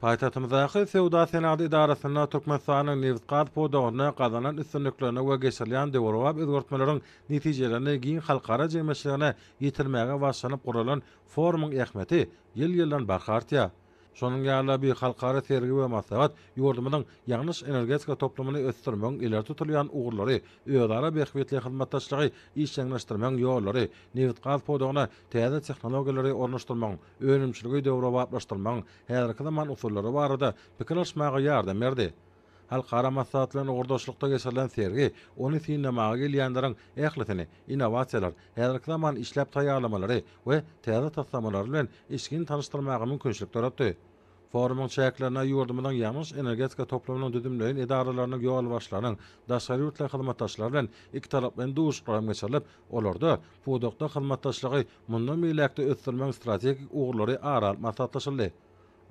Paytahtymyzdagı Sewda Senaty Idarasyna Türkmenistanyň neft gaz podagyna gazanan üstünliklerine we geçirilýän döwrewap özgertmelerin netijelerini giň halkara jemgyýetçiligine ýetirmäge başlanyp guralan forumyň ähmeti ýyl-ýyldan barhartýar. Şonuň ýaly bir halkara sergi we maslahat ýurdumyň ýagnyş energetika toplumyny ösdürmek ileri tutulýan ugurlary, öýdara behbetli hyzmatdaşlygy işçiňleşdirmek ýollary, neft gaz podagyna täze tehnologiýalary ornaşdyrmak, önümçiligi döwrewaplaşdyrmak, häzirki zaman usullary barada pikirleşmäge ýardam berdi. Halkara maslahatlaryň ugurdaşlykda geçirilen sergi, ony sinemaga gelýänleriň ähletini, innovasiýalar, häzirki zaman işläp taýýarlamalary we täze taslammalary bilen işgin tanışdyrmagy mümkinçilik yaratdy. Forumyň çäklerine ýurdumyň ýagnyş energetika toplumynyň düdümleýän idaralarynyň ýol başlarynyň daşary ýurtlar hyzmatdaşlary bilen iki tarapdan duşgam geçirilip, olarda podakda hyzmatdaşlygy mundan meýlekde ösdürmek strategik ugurlary aral maslahatlaşyldy.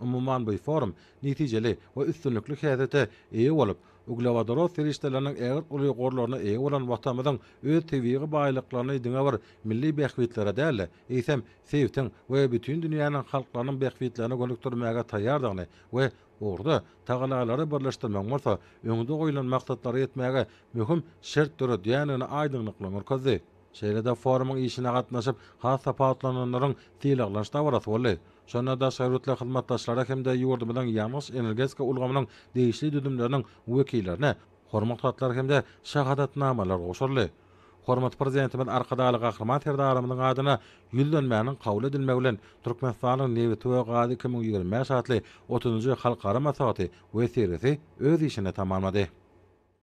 Umuman bu forum netijeli we üstünlikli häzete eýe bolup, Uglavadaro serişdelerinin eğer uluy gorlarına eğe olan vatamyzyň öz tebiği baýlyklaryny diňe bir milli behbitlere däl, eýsem sevtin we bütün dünýäniň halklarynyň behbitlerini gönükdirmäge taýýardygyny we orada tagalary birleşdirmek bolsa, öňde goýulan maksatlary ýetmäge möhüm şertleri diýenini aýdynlykla merkezdi. Şeýlede forumyň işine gatnaşyp, has sapatlananlaryň tiýlaglaşyna barasy boldy. Şonda da şäherletler hyzmatdaşlary hemde ýurdumyň ýagnyş energetika ulgamynyň değişli düdümleriniň wekillerine hormat hatlar hemde şahadatnamalar goşurly. Hormat prezidentimiz arkadaly gahryman serdarymyň adyna ýüldönmäniň kabul edilmegi bilen Türkmenistanyň Newit we Gazy 2020 satly 30-njy halkara maslahaty we serisi öz işini tamamlady.